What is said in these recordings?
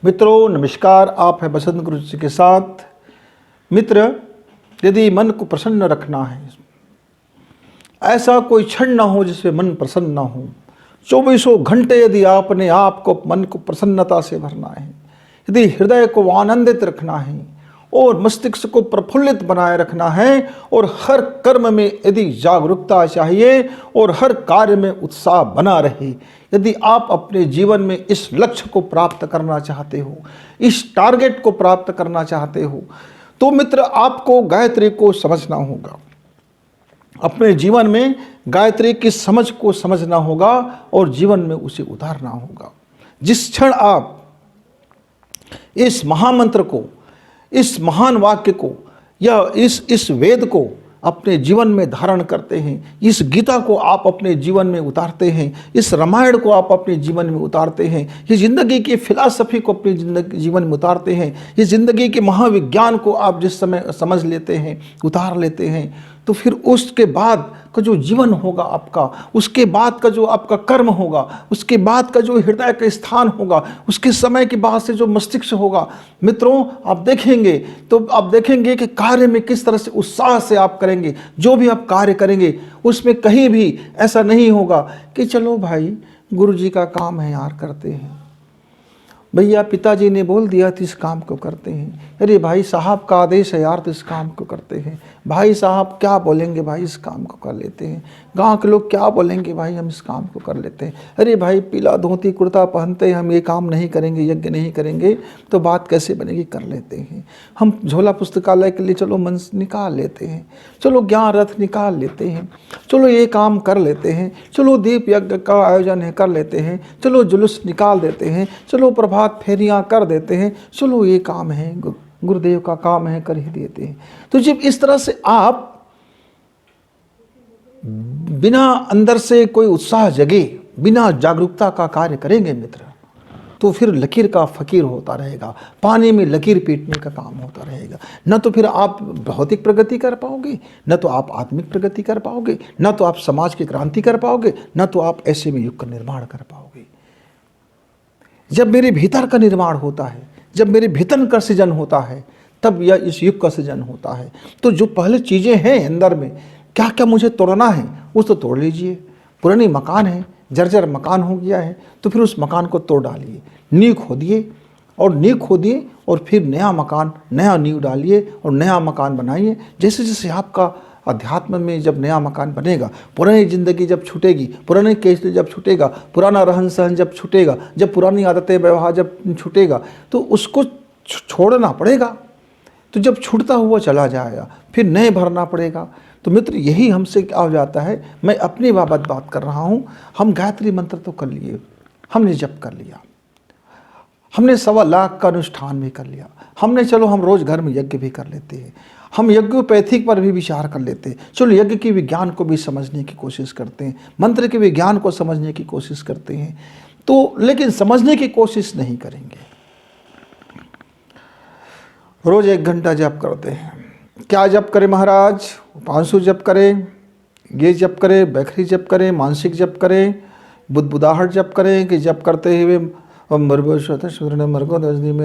मित्रों नमस्कार, आप है बसंत गुरु जी के साथ। मित्र, यदि मन को प्रसन्न रखना है, ऐसा कोई क्षण ना हो जिसमें मन प्रसन्न ना हो। 24 घंटे यदि आपने आपको मन को प्रसन्नता से भरना है, यदि हृदय को आनंदित रखना है और मस्तिष्क को प्रफुल्लित बनाए रखना है और हर कर्म में यदि जागरूकता चाहिए और हर कार्य में उत्साह बना रहे, यदि आप अपने जीवन में इस लक्ष्य को प्राप्त करना चाहते हो, इस टारगेट को प्राप्त करना चाहते हो, तो मित्र आपको गायत्री को समझना होगा। अपने जीवन में गायत्री की समझ को समझना होगा और जीवन में उसे उतारना होगा। जिस क्षण आप इस महामंत्र को, इस महान वाक्य को या इस वेद को अपने जीवन में धारण करते हैं, इस गीता को आप अपने जीवन में उतारते हैं, इस रामायण को आप अपने जीवन में उतारते हैं, ये ज़िंदगी की फिलॉसफी को अपने जीवन में उतारते हैं, ये ज़िंदगी के महाविज्ञान को आप जिस समय समझ लेते हैं, उतार लेते हैं, तो फिर उसके बाद का जो जीवन होगा आपका, उसके बाद का जो आपका कर्म होगा, उसके बाद का जो हृदय का स्थान होगा, उसके समय के बाद से जो मस्तिष्क होगा, मित्रों आप देखेंगे तो आप देखेंगे कि कार्य में किस तरह से उत्साह से आप करेंगे। जो भी आप कार्य करेंगे उसमें कहीं भी ऐसा नहीं होगा कि चलो भाई गुरु जी का काम है यार करते हैं, भैया पिताजी ने बोल दिया तो इस काम को करते हैं, अरे भाई साहब का आदेश है यार तो इस काम को करते हैं, भाई साहब क्या बोलेंगे भाई इस काम को कर लेते हैं, गांव के लोग क्या बोलेंगे भाई हम इस काम को कर लेते हैं, अरे भाई पीला धोती कुर्ता पहनते हैं हम ये काम नहीं करेंगे, यज्ञ नहीं करेंगे तो बात कैसे बनेगी, कर लेते हैं। हम झोला पुस्तकालय के लिए चलो मन निकाल लेते हैं, चलो ज्ञान रथ निकाल लेते हैं, चलो ये काम कर लेते हैं, चलो दीप यज्ञ का आयोजन है कर लेते हैं, चलो जुलूस निकाल देते हैं, चलो प्रभात फेरियां कर देते हैं, चलो ये काम है गुरुदेव का काम है कर ही देते हैं। तो जब इस तरह से आप बिना अंदर से कोई उत्साह जगे, बिना जागरूकता का कार्य करेंगे मित्र, तो फिर लकीर का फकीर होता रहेगा, पानी में लकीर पीटने का काम होता रहेगा। न तो फिर आप भौतिक प्रगति कर पाओगे, न तो आप आत्मिक प्रगति कर पाओगे, न तो आप समाज की क्रांति कर पाओगे, न तो आप ऐसे में युग का निर्माण कर पाओगे। जब मेरे भीतर का निर्माण होता है, जब मेरे भीतर का सृजन होता है, तब यह इस युग का सृजन होता है। तो जो पहले चीज़ें हैं अंदर में, क्या क्या मुझे तोड़ना है उस तो तोड़ लीजिए। पुरानी मकान है, जर्जर मकान हो गया है, तो फिर उस मकान को तोड़ डालिए, नींव खोदिए और फिर नया मकान, नया नींव डालिए और नया मकान बनाइए। जैसे जैसे आपका अध्यात्म में जब नया मकान बनेगा, पुरानी ज़िंदगी जब छूटेगी, पुराने केस जब छूटेगा, पुराना रहन सहन जब छूटेगा, जब पुरानी आदतें व्यवहार जब छूटेगा, तो उसको छोड़ना पड़ेगा। तो जब छूटता हुआ चला जाएगा फिर नए भरना पड़ेगा। तो मित्र यही हमसे क्या हो जाता है, मैं अपनी बात कर रहा हूँ। हम गायत्री मंत्र तो कर लिए, हमने जप कर लिया, हमने 1.25 लाख का अनुष्ठान भी कर लिया, हमने चलो हम रोज़ घर में यज्ञ भी कर लेते हैं, हम यज्ञोपैथिक पर भी विचार कर लेते हैं, चलो यज्ञ के विज्ञान को भी समझने की कोशिश करते हैं, मंत्र के विज्ञान को समझने की कोशिश करते हैं, तो लेकिन समझने की कोशिश नहीं करेंगे। रोज़ 1 घंटा जप करते हैं, क्या जप करें महाराज, 500 जप करें, ये जप करें, बैखरी जप करें, मानसिक जप करें, बुदबुदाहट जप करें कि जप करते हुए में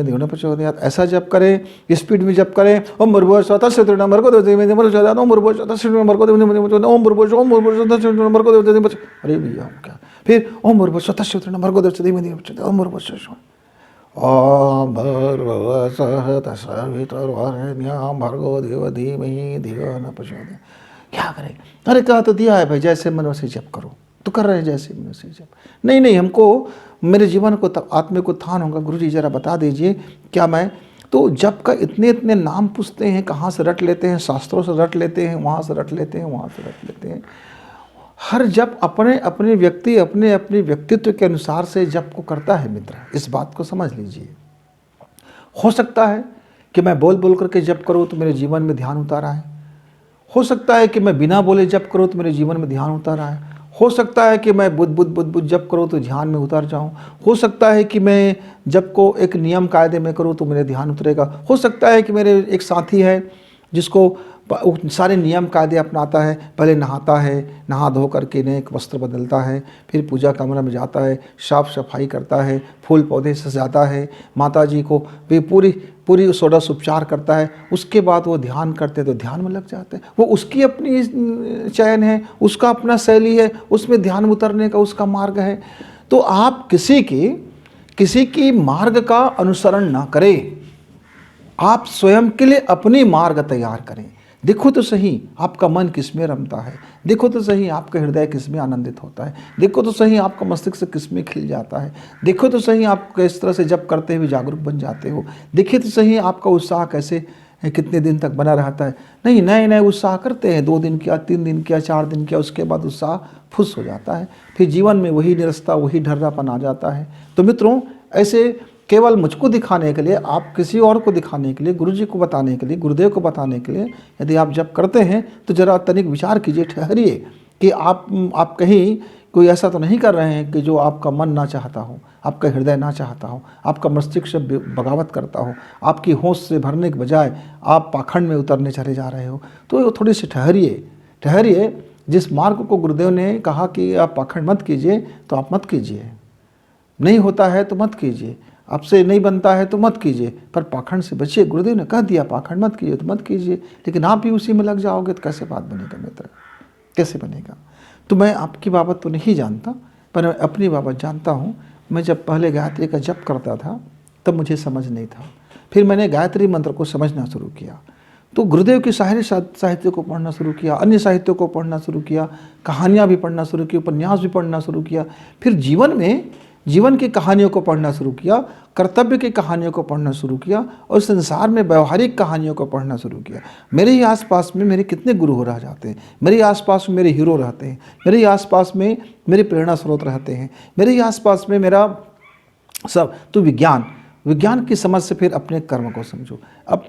ध्यान प्रचोदयात, ऐसा जप करें, स्पीड में जप करें, ओम भूर्भुवः स्वतः स्फुरति मर्गो देवते में प्रचोदयात, ओम भूर्भुवः स्वतः स्फुरति मर्गो देवते में प्रचोदयात, ओम भूर्भुवः स्वतः स्फुरति मर्गो देवते में प्रचोदयात। अरे भैया क्या, फिर ओम भूर्भुवः स्वतः स्फुरति मर्गो देवते में प्रचोदयात, ओम भूर्भुवः स्वतः, ओम भूर्भुवः स्वतः सवितुर्वरेण्यं भर्गो देवस्य धीमहि धियो न प्रचोदयात्। क्या करें, अरे कहा तो दिया है भाई, जैसे मन वैसे जप करो, तो कर रहे हैं जैसे मन वैसे जप। नहीं हमको मेरे जीवन को तब आत्मिक उत्थान होगा, गुरु जी जरा बता दीजिए क्या मैं, तो जप का इतने नाम पूछते हैं, कहाँ से रट लेते हैं, शास्त्रों से रट लेते हैं, वहाँ से रट लेते हैं, वहाँ से रट लेते हैं। हर जप अपने व्यक्ति अपने व्यक्तित्व के अनुसार से जप को करता है मित्र, इस बात को समझ लीजिए। हो सकता है कि मैं बोल करके जप करूँ तो मेरे जीवन में ध्यान उतारा है, हो सकता है कि मैं बिना बोले जप करूँ तो मेरे जीवन में ध्यान उतारा है, हो सकता है कि मैं बुद्ध जप करूँ तो ध्यान में उतर जाऊँ, हो सकता है कि मैं जप को एक नियम कायदे में करूँ तो मेरे ध्यान उतरेगा, हो सकता है कि मेरे एक साथी है जिसको सारे नियम कायदे अपनाता है। पहले नहाता है, नहा धो करके नए वस्त्र बदलता है, फिर पूजा कमरा में जाता है, साफ सफाई करता है, फूल पौधे सजाता है, माता जी को भी पूरी पूरी षोडश उपचार करता है। उसके बाद वो ध्यान करते हैं तो ध्यान में लग जाते हैं। वो उसकी अपनी चयन है, उसका अपना शैली है, उसमें ध्यान उतरने का उसका मार्ग है। तो आप किसी की मार्ग का अनुसरण ना करें, आप स्वयं के लिए अपनी मार्ग तैयार करें। देखो तो सही आपका मन किस में रमता है, देखो तो सही आपका हृदय किस में आनंदित होता है, देखो तो सही आपका मस्तिष्क किस में खिल जाता है, देखो तो सही आप किस तरह से जप करते हुए जागरूक बन जाते हो, देखिए तो सही आपका उत्साह कैसे कितने दिन तक बना रहता है। नहीं, नए नए उत्साह करते हैं, 2 दिन किया, 3 दिन किया, 4 दिन किया, उसके बाद उत्साह फुस हो जाता है, फिर जीवन में वही निरस्ता, वही ढर्रापन आ जाता है। तो मित्रों, ऐसे केवल मुझको दिखाने के लिए, आप किसी और को दिखाने के लिए, गुरु जी को बताने के लिए, गुरुदेव को बताने के लिए यदि आप जब करते हैं तो जरा तनिक विचार कीजिए, ठहरिए कि आप कहीं कोई ऐसा तो नहीं कर रहे हैं कि जो आपका मन ना चाहता हो, आपका हृदय ना चाहता हो, आपका मस्तिष्क बगावत करता हो, आपकी होश से भरने के बजाय आप पाखंड में उतरने चले जा रहे हो। तो थोड़ी सी ठहरिए। जिस मार्ग को गुरुदेव ने कहा कि आप पाखंड मत कीजिए तो आप मत कीजिए, नहीं होता है तो मत कीजिए, आपसे नहीं बनता है तो मत कीजिए, पर पाखंड से बचिए। गुरुदेव ने कह दिया पाखंड मत कीजिए तो मत कीजिए, लेकिन आप भी उसी में लग जाओगे तो कैसे बात बनेगा मित्र, कैसे बनेगा। तो मैं आपकी बाबत तो नहीं जानता, पर मैं अपनी बाबत जानता हूँ। मैं जब पहले गायत्री का जप करता था तब मुझे समझ नहीं था, फिर मैंने गायत्री मंत्र को समझना शुरू किया, तो गुरुदेव के सारे साहित्य को पढ़ना शुरू किया, अन्य साहित्यों को पढ़ना शुरू किया, कहानियाँ भी पढ़ना शुरू की, उपन्यास भी पढ़ना शुरू किया, फिर जीवन की कहानियों को पढ़ना शुरू किया, कर्तव्य की कहानियों को पढ़ना शुरू किया, और संसार में व्यवहारिक कहानियों को पढ़ना शुरू किया। मेरे ही आसपास में मेरे कितने गुरु हो रह जाते हैं, मेरे ही आसपास में मेरे हीरो रहते हैं, मेरे ही आसपास में मेरे प्रेरणा स्रोत रहते हैं, मेरे ही आसपास में मेरा सब। तो विज्ञान की समझ से फिर अपने कर्म को समझो। अब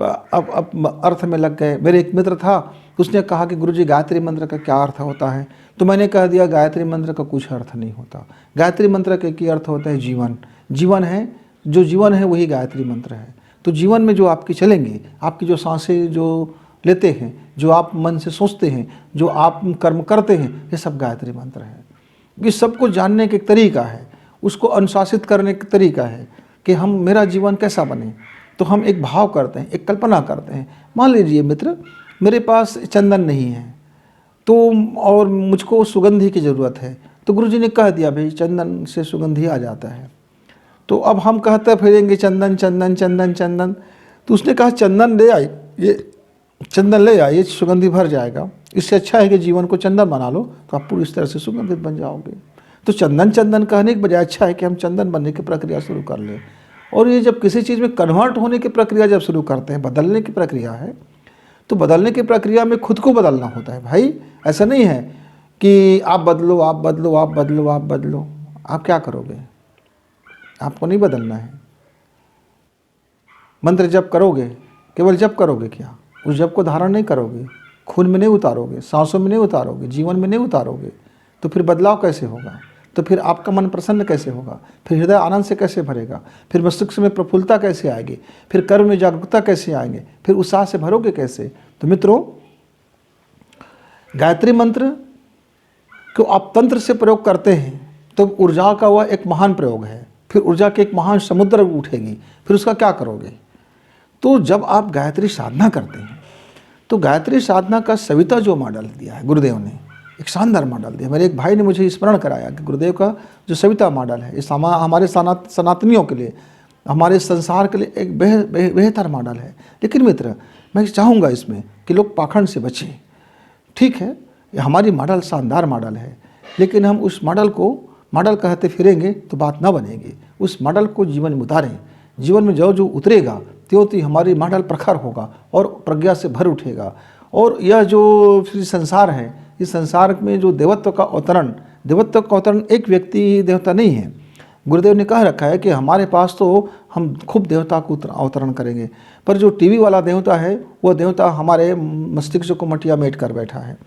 अर्थ में लग गए। मेरे एक मित्र था, उसने कहा कि गुरुजी गायत्री मंत्र का क्या अर्थ होता है, तो मैंने कह दिया गायत्री मंत्र का कुछ अर्थ नहीं होता। गायत्री मंत्र का क्या अर्थ होता है, जीवन है, जो जीवन है वही गायत्री मंत्र है। तो जीवन में जो आपकी चलेंगे, आपकी जो सांसें जो लेते हैं, जो आप मन से सोचते हैं, जो आप कर्म करते हैं, ये सब गायत्री मंत्र है। ये सबको जानने का एक तरीका है, उसको अनुशासित करने का तरीका है कि मेरा जीवन कैसा बने। तो हम एक भाव करते हैं, एक कल्पना करते हैं। मान लीजिए मित्र, मेरे पास चंदन नहीं है तो, और मुझको सुगंधी की ज़रूरत है, तो गुरुजी ने कह दिया भाई चंदन से सुगंधी आ जाता है। तो अब हम कहते फिरेंगे चंदन चंदन चंदन चंदन। तो उसने कहा चंदन ले आइए, सुगंधी भर जाएगा। इससे अच्छा है कि जीवन को चंदन बना लो, तो आप पूरी इस तरह से सुगंधित बन जाओगे। तो चंदन कहने के बजाय अच्छा है कि हम चंदन बनने की प्रक्रिया शुरू कर लें। और ये जब किसी चीज़ में कन्वर्ट होने की प्रक्रिया जब शुरू करते हैं, बदलने की प्रक्रिया है, तो बदलने की प्रक्रिया में खुद को बदलना होता है भाई। ऐसा नहीं है कि आप बदलो। आप क्या करोगे? आपको नहीं बदलना है। मंत्र जप करोगे, केवल जप करोगे क्या? उस जप को धारण नहीं करोगे, खून में नहीं उतारोगे, सांसों में नहीं उतारोगे, जीवन में नहीं उतारोगे, तो फिर बदलाव कैसे होगा? तो फिर आपका मन प्रसन्न कैसे होगा? फिर हृदय आनंद से कैसे भरेगा? फिर मस्तिष्क में प्रफुल्लता कैसे आएगी? फिर कर्म में जागरूकता कैसे आएंगे? फिर उत्साह से भरोगे कैसे? तो मित्रों, गायत्री मंत्र को आप तंत्र से प्रयोग करते हैं तो ऊर्जा का वह एक महान प्रयोग है। फिर ऊर्जा के एक महान समुद्र उठेगी, फिर उसका क्या करोगे? तो जब आप गायत्री साधना करते हैं तो गायत्री साधना का सविता जो मॉडल दिया है गुरुदेव ने, एक शानदार मॉडल दिया। मेरे एक भाई ने मुझे स्मरण कराया कि गुरुदेव का जो सविता मॉडल है, इस हमारे सनातनियों के लिए, हमारे संसार के लिए एक बेहतर मॉडल है। लेकिन मित्र, मैं चाहूँगा इसमें कि लोग पाखंड से बचें। ठीक है, ये हमारी मॉडल शानदार मॉडल है, लेकिन हम उस मॉडल को मॉडल कहते फिरेंगे तो बात ना बनेगी। उस मॉडल को जीवन में उतारें। जीवन में जो उतरेगा त्यों त्यों हमारी मॉडल प्रखर होगा और प्रज्ञा से भर उठेगा। और यह जो संसार है, इस संसार में जो देवत्व का अवतरण एक व्यक्ति देवता नहीं है। गुरुदेव ने कह रखा है कि हमारे पास तो हम खूब देवता को अवतरण करेंगे, पर जो टीवी वाला देवता है वो देवता हमारे मस्तिष्क को मटिया मेट कर बैठा है।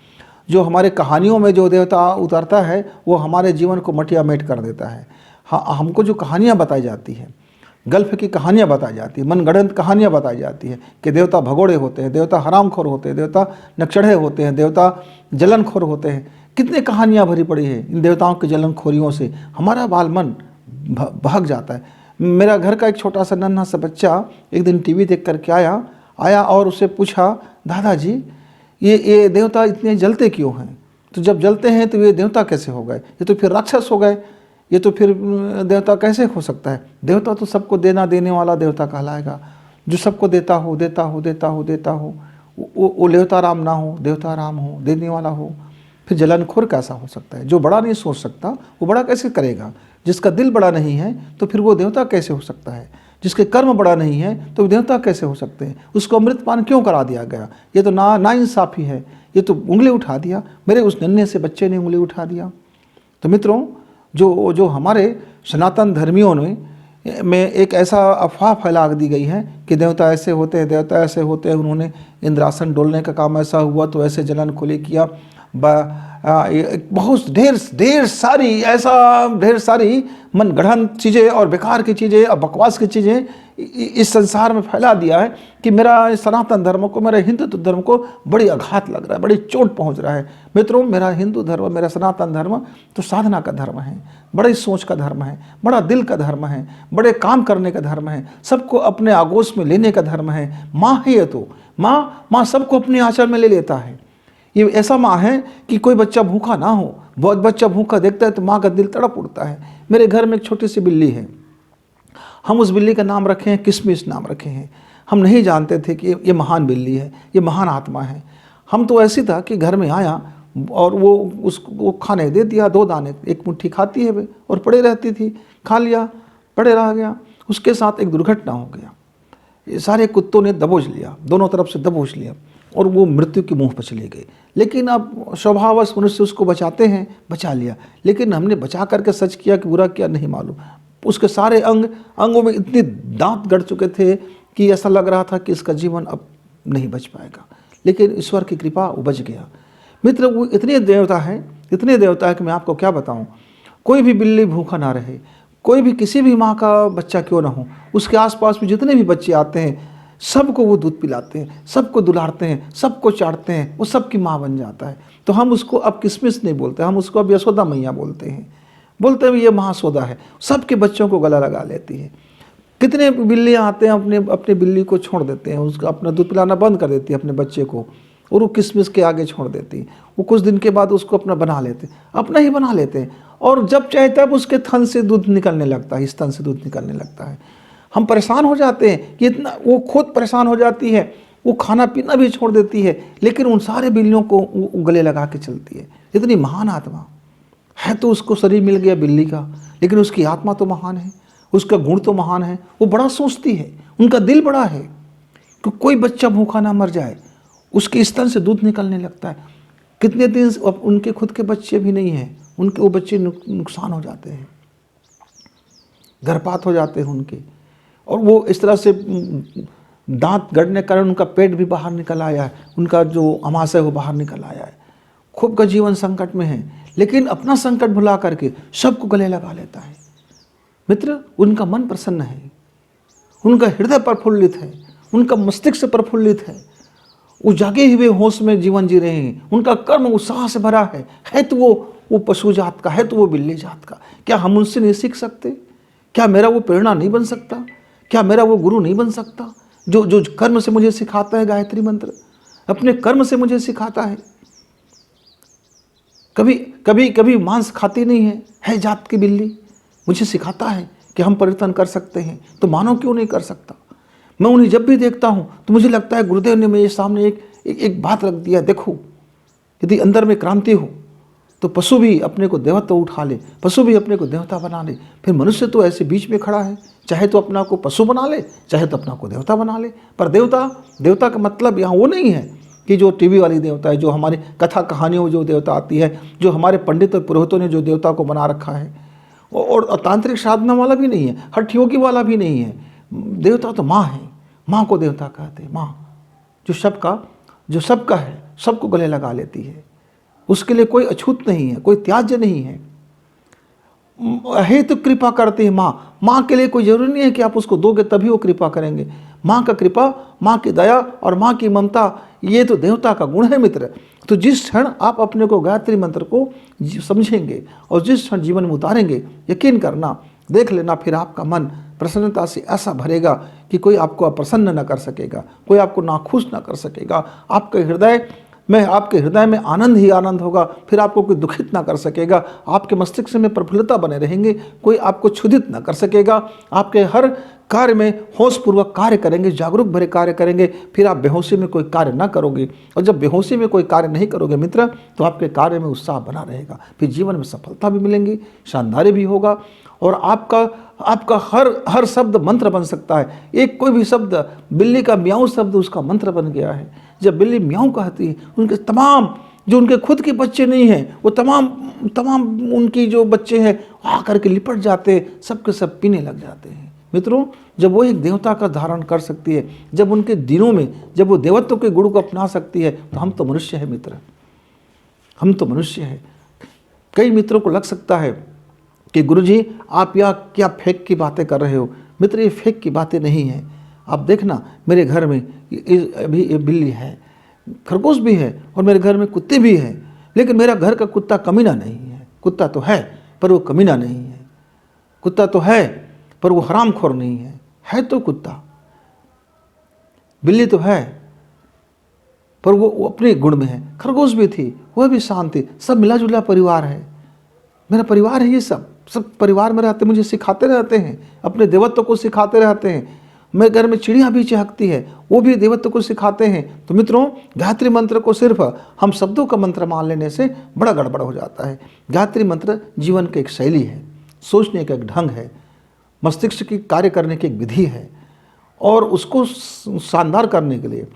जो हमारे कहानियों में जो देवता उतरता है वो हमारे जीवन को मटिया मेट कर देता है। हाँ, हमको जो कहानियाँ बताई जाती हैं, गल्फ की कहानियाँ बताई जाती है, मनगढ़ंत कहानियाँ बताई जाती है कि देवता भगोड़े होते हैं, देवता हरामखोर होते हैं, देवता नकचढ़े होते हैं, देवता जलनखोर होते हैं। कितनी कहानियाँ भरी पड़ी है इन देवताओं की जलनखोरियों से। हमारा बाल मन भाग जाता है। मेरा घर का एक छोटा सा नन्हा सा बच्चा एक दिन टीवी देख करके आया और उससे पूछा, दादाजी ये देवता इतने जलते क्यों हैं? तो जब जलते हैं तो ये देवता कैसे हो गए? ये तो फिर राक्षस हो गए, ये तो फिर देवता कैसे हो सकता है? देवता तो सबको देना देने वाला देवता कहलाएगा, जो सबको देता हो देता हो देता हो देता हो। वो देवता राम ना हो, देवता राम हो, देने वाला हो, फिर जलनखोर कैसा हो सकता है? जो बड़ा नहीं सोच सकता वो बड़ा कैसे करेगा? जिसका दिल बड़ा नहीं है तो फिर वो देवता कैसे हो सकता है? जिसके कर्म बड़ा नहीं है तो देवता कैसे हो सकते हैं? उसको अमृतपान क्यों करा दिया गया? ये तो नाइंसाफ़ी है। ये तो उंगली उठा दिया, मेरे उस नन्हे से बच्चे ने उंगली उठा दिया। तो मित्रों, जो हमारे सनातन धर्मियों में एक ऐसा अफवाह फैला दी गई है कि देवता ऐसे होते हैं, देवता ऐसे होते हैं, उन्होंने इंद्रासन डोलने का काम ऐसा हुआ तो ऐसे जलन खोली किया। बहुत ढेर सारी मनगढ़ंत चीज़ें और बेकार की चीज़ें और बकवास की चीज़ें इस संसार में फैला दिया है कि मेरा सनातन धर्म को, मेरा हिंदुत्व धर्म को बड़ी आघात लग रहा है, बड़ी चोट पहुंच रहा है। मित्रों, मेरा हिंदू धर्म, मेरा सनातन धर्म तो साधना का धर्म है, बड़ी सोच का धर्म है, बड़ा दिल का धर्म है, बड़े काम करने का धर्म है, सबको अपने आगोश में लेने का धर्म है। माँ है ये तो, माँ सबको अपने आंचल में ले लेता है। ये ऐसा माँ है कि कोई बच्चा भूखा ना हो। बहुत बच्चा भूखा देखता है तो माँ का दिल तड़प उठता है। मेरे घर में एक छोटी सी बिल्ली है, हम उस बिल्ली का नाम रखे हैं किशमिश नाम रखे हैं। हम नहीं जानते थे कि ये महान बिल्ली है, ये महान आत्मा है। हम तो ऐसी था कि घर में आया और वो उसको खाने दे दिया, 2 दाने, एक मुट्ठी खाती है वे और पड़े रहती थी, खा लिया, पड़े रह गया। उसके साथ एक दुर्घटना हो गया, ये सारे कुत्तों ने दबोच लिया, दोनों तरफ से दबोच लिया और वो मृत्यु के मुंह पर चले गए। लेकिन अब स्वभाववश मनुष्य उसको बचाते हैं, बचा लिया, लेकिन हमने बचा करके सच किया कि बुरा किया नहीं मालूम। उसके सारे अंगों में इतने दांत गड़ चुके थे कि ऐसा लग रहा था कि इसका जीवन अब नहीं बच पाएगा, लेकिन ईश्वर की कृपा वो बच गया। मित्र, वो इतने देवता है कि मैं आपको क्या बताऊं। कोई भी बिल्ली भूखा ना रहे, कोई भी किसी भी माँ का बच्चा क्यों ना हो, उसके आसपास में जितने भी बच्चे आते हैं सबको वो दूध पिलाते हैं, सबको दुलारते हैं, सबको चाटते हैं, वो सबकी माँ बन जाता है। तो हम उसको अब किशमिश नहीं बोलते, हम उसको अब यशोदा मैया बोलते हैं ये महासोदा है। सबके बच्चों को गला लगा लेती है। कितने बिल्लियाँ आते हैं अपने बिल्ली को छोड़ देते हैं, उसका अपना दूध पिलाना बंद कर देती है अपने बच्चे को, और वो किशमिश के आगे छोड़ देती है। वो कुछ दिन के बाद उसको अपना बना लेते हैं, अपना ही बना लेते हैं, और जब चाहे तब उसके थन से दूध निकलने लगता है, इस थन से दूध निकलने लगता है। हम परेशान हो जाते हैं कि इतना, वो खुद परेशान हो जाती है, वो खाना पीना भी छोड़ देती है, लेकिन उन सारे बिल्लियों को वो गले लगा के चलती है। इतनी महान आत्मा है। तो उसको शरीर मिल गया बिल्ली का, लेकिन उसकी आत्मा तो महान है, उसका गुण तो महान है। वो बड़ा सोचती है, उनका दिल बड़ा है कि कोई बच्चा भूखा ना मर जाए। उसके स्तन से दूध निकलने लगता है। कितने दिन उनके खुद के बच्चे भी नहीं हैं, उनके वो बच्चे नुकसान हो जाते हैं, गर्भपात हो जाते हैं उनके, और वो इस तरह से दांत गड़ने के कारण उनका पेट भी बाहर निकल आया है, उनका जो अमाशय है वो बाहर निकल आया है। खूब का जीवन संकट में है, लेकिन अपना संकट भुला करके सबको गले लगा लेता है। मित्र, उनका मन प्रसन्न है, उनका हृदय प्रफुल्लित है, उनका मस्तिष्क प्रफुल्लित है, वो जागे हुए होश में जीवन जी रहे हैं, उनका कर्म उत्साह से भरा है तो वो पशु जात का है, तो वो बिल्ली जात का। क्या हम उनसे नहीं सीख सकते? क्या मेरा वो प्रेरणा नहीं बन सकता? क्या मेरा वो गुरु नहीं बन सकता जो कर्म से मुझे सिखाता है गायत्री मंत्र, अपने कर्म से मुझे सिखाता है? कभी मांस खाती नहीं है जात की बिल्ली, मुझे सिखाता है कि हम परिवर्तन कर सकते हैं, तो मानव क्यों नहीं कर सकता? मैं उन्हें जब भी देखता हूँ तो मुझे लगता है गुरुदेव ने मेरे सामने एक बात रख दिया, देखो यदि अंदर में क्रांति हो तो पशु भी अपने को देवत्व उठा ले, पशु भी अपने को देवता बना ले। फिर मनुष्य तो ऐसे बीच में खड़ा है, चाहे तो अपना को पशु बना ले, चाहे तो अपना को देवता बना ले। पर देवता का मतलब यहाँ वो नहीं है कि जो टीवी वाली देवता है, जो हमारी कथा कहानियों में जो देवता आती है, जो हमारे पंडित और पुरोहितों ने जो देवता को बना रखा है, और तांत्रिक साधना वाला भी नहीं है, हठ योगी वाला भी नहीं है। देवता तो माँ है, माँ को देवता कहते हैं। माँ जो सबका है, सबको गले लगा लेती है, उसके लिए कोई अछूत नहीं है, कोई त्याज्य नहीं है। है तो कृपा करती है माँ। माँ के लिए कोई ज़रूरी नहीं है कि आप उसको दोगे तभी वो कृपा करेंगे। माँ का कृपा, माँ की दया और माँ की ममता, ये तो देवता का गुण है मित्र। तो जिस क्षण आप अपने को गायत्री मंत्र को समझेंगे और जिस क्षण जीवन में उतारेंगे, यकीन करना, देख लेना, फिर आपका मन प्रसन्नता से ऐसा भरेगा कि कोई आपको अप्रसन्न न कर सकेगा, कोई आपको नाखुश न कर सकेगा। आपके हृदय में आनंद ही आनंद होगा, फिर आपको कोई दुखित ना कर सकेगा। आपके मस्तिष्क में प्रफुल्लता बने रहेंगे, कोई आपको क्षुधित ना कर सकेगा। आपके हर कार्य में होशपूर्वक कार्य करेंगे, जागरूक भरे कार्य करेंगे। फिर आप बेहोशी में कोई कार्य ना करोगे, और जब बेहोशी में कोई कार्य नहीं करोगे मित्र, तो आपके कार्य में उत्साह बना रहेगा। फिर जीवन में सफलता भी मिलेंगी, शानदारी भी होगा, और आपका हर शब्द मंत्र बन सकता है। एक कोई भी शब्द, बिल्ली का म्याऊं शब्द उसका मंत्र बन गया है। जब बिल्ली म्याऊं कहती है, उनके तमाम जो उनके खुद के बच्चे नहीं हैं, वो तमाम उनकी जो बच्चे हैं आकर के लिपट जाते, सबके सब पीने लग जाते हैं। मित्रों, जब वो एक देवता का धारण कर सकती है, जब उनके दिनों में जब वो देवत्व के गुण को अपना सकती है, तो हम तो मनुष्य है मित्र, हम तो मनुष्य है। कई मित्रों को लग सकता है कि गुरुजी आप यह क्या फेक की बातें कर रहे हो। मित्र, ये फेक की बातें नहीं है। आप देखना, मेरे घर में अभी ये बिल्ली है, खरगोश भी है, और मेरे घर में कुत्ते भी हैं, लेकिन मेरा घर का कुत्ता कमीना नहीं है। कुत्ता तो है पर वो कमीना नहीं है, कुत्ता तो है पर वो हरामखोर नहीं है तो कुत्ता। बिल्ली तो है पर वो अपने गुण में है। खरगोश भी थी, वह भी शांत थी। सब मिला जुला परिवार है, मेरा परिवार है। ये सब परिवार में रहते, मुझे सिखाते रहते हैं, अपने देवत्व को सिखाते रहते हैं। मेरे घर में चिड़िया भी चहकती है, वो भी देवत्व को सिखाते हैं। तो मित्रों, गायत्री मंत्र को सिर्फ हम शब्दों का मंत्र मान लेने से बड़ा गड़बड़ हो जाता है। गायत्री मंत्र जीवन की एक शैली है, सोचने का एक ढंग है, मस्तिष्क की कार्य करने की एक विधि है, और उसको शानदार करने के लिए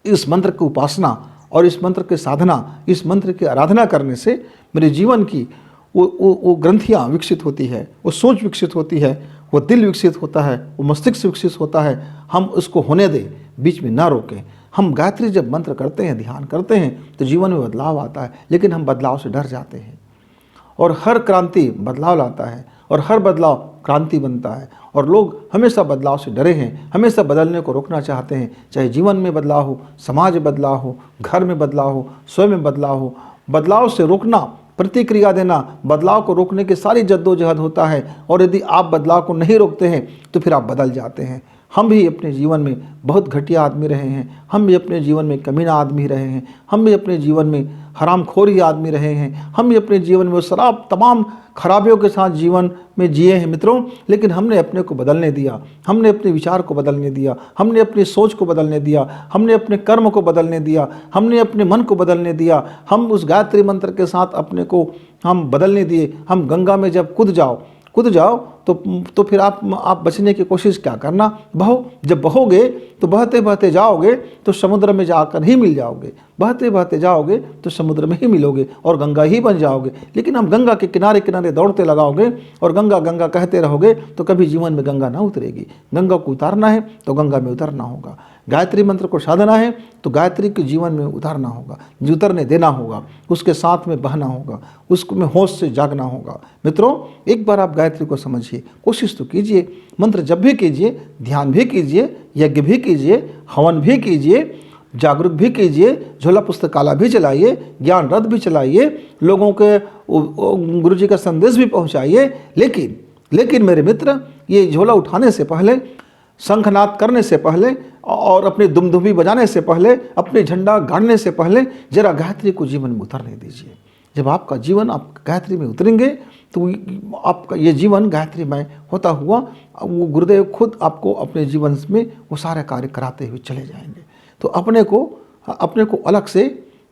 इस मंत्र की उपासना और इस मंत्र की साधना, इस मंत्र की आराधना करने से मेरे जीवन की वो ग्रंथियाँ विकसित होती है, वो सोच विकसित होती है, वो दिल विकसित होता है, वो मस्तिष्क विकसित होता है। हम उसको होने दें, बीच में ना रोकें। हम गायत्री जब मंत्र करते हैं, ध्यान करते हैं, तो जीवन में बदलाव आता है, लेकिन हम बदलाव से डर जाते हैं। और हर क्रांति बदलाव लाता है, और हर बदलाव क्रांति बनता है। और लोग हमेशा बदलाव से डरे हैं, हमेशा बदलने को रोकना चाहते हैं। चाहे जीवन में बदलाव हो, समाज में बदलाव हो, घर में बदलाव हो, स्वयं में बदलाव हो, बदलाव से रोकना, प्रतिक्रिया देना, बदलाव को रोकने की सारी जद्दोजहद होता है। और यदि आप बदलाव को नहीं रोकते हैं तो फिर आप बदल जाते हैं। हम भी अपने जीवन में बहुत घटिया आदमी रहे हैं, हम भी अपने जीवन में कमीना आदमी रहे हैं, हम भी अपने जीवन में हरामखोरी आदमी रहे हैं, हम भी अपने जीवन में वो शराब तमाम खराबियों के साथ जीवन में जिए हैं मित्रों। लेकिन हमने अपने को बदलने दिया, हमने अपने विचार को बदलने दिया, हमने अपनी सोच को बदलने दिया, हमने अपने कर्म को बदलने दिया, हमने अपने मन को बदलने दिया। हम उस गायत्री मंत्र के साथ अपने को हम बदलने दिए। हम गंगा में जब कूद जाओ तो फिर आप बचने की कोशिश क्या करना, बहो। जब बहोगे तो बहते बहते जाओगे तो समुद्र में जाकर ही मिल जाओगे, बहते बहते जाओगे तो समुद्र में ही मिलोगे और गंगा ही बन जाओगे। लेकिन हम गंगा के किनारे किनारे दौड़ते लगाओगे और गंगा गंगा कहते रहोगे तो कभी जीवन में गंगा ना उतरेगी। गंगा को उतारना है तो गंगा में उतरना होगा। गायत्री मंत्र को साधना है तो गायत्री के जीवन में उतारना होगा, उतरने देना होगा, उसके साथ में बहना होगा, उसको में होश से जागना होगा। मित्रों, एक बार आप गायत्री को समझिए, कोशिश तो कीजिए। मंत्र जब भी कीजिए, ध्यान भी कीजिए, यज्ञ भी कीजिए, हवन भी कीजिए, जागरूक भी कीजिए, झोला पुस्तकाला भी चलाइए, ज्ञान रथ भी चलाइए, लोगों के गुरु जी का संदेश भी पहुँचाइए। लेकिन मेरे मित्र, ये झोला उठाने से पहले, शंखनाद करने से पहले और अपनी दुमदुमी बजाने से पहले, अपने झंडा गाड़ने से पहले जरा गायत्री को जीवन में उतरने दीजिए। जब आपका जीवन आप गायत्री में उतरेंगे तो आपका ये जीवन गायत्रीमय होता हुआ वो गुरुदेव खुद आपको अपने जीवन में वो सारे कार्य कराते हुए चले जाएंगे। तो अपने को अलग से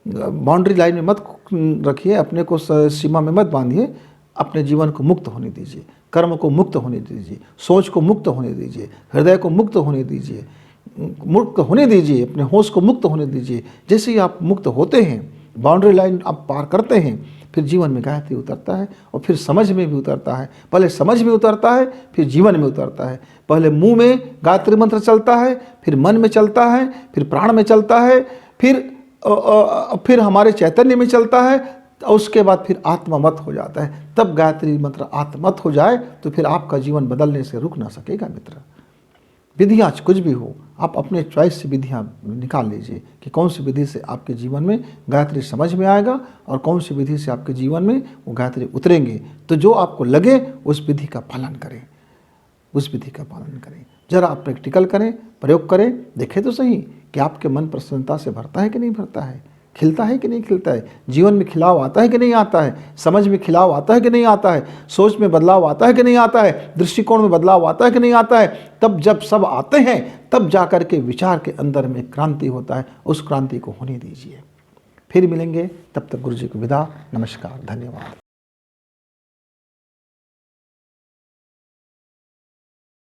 बाउंड्री लाइन में मत रखिए, अपने को सीमा में मत बांधिए। अपने जीवन को मुक्त होने दीजिए, कर्म को मुक्त होने दीजिए, सोच को मुक्त होने दीजिए, हृदय को मुक्त होने दीजिए, अपने होश को मुक्त होने दीजिए। जैसे ही आप मुक्त होते हैं, बाउंड्री लाइन आप पार करते हैं, फिर जीवन में गायत्री उतरता है और फिर समझ में भी उतरता है। पहले समझ में उतरता है, फिर जीवन में उतरता है। पहले मुंह में गायत्री मंत्र चलता है, फिर मन में चलता है, फिर प्राण में चलता है, फिर हमारे चैतन्य में चलता है, और उसके बाद फिर आत्मामत हो जाता है। तब गायत्री मंत्र आत्मत हो जाए तो फिर आपका जीवन बदलने से रुक ना सकेगा मित्र। विधियाँ कुछ भी हो, आप अपने चॉइस से विधियाँ निकाल लीजिए कि कौन सी विधि से आपके जीवन में गायत्री समझ में आएगा और कौन सी विधि से आपके जीवन में वो गायत्री उतरेंगे। तो जो आपको लगे उस विधि का पालन करें, उस विधि का पालन करें। जरा आप प्रैक्टिकल करें, प्रयोग करें, देखें तो सही कि आपके मन प्रसन्नता से भरता है कि नहीं भरता है, खिलता है कि नहीं खिलता है, जीवन में खिलाव आता है कि नहीं आता है, समझ में खिलाव आता है कि नहीं आता है, सोच में बदलाव आता है कि नहीं आता है, दृष्टिकोण में बदलाव आता है कि नहीं आता है। तब जब सब आते हैं तब जाकर के विचार के अंदर में क्रांति होता है, उस क्रांति को होने दीजिए। फिर मिलेंगे, तब तक गुरु जी को विदा। नमस्कार, धन्यवाद।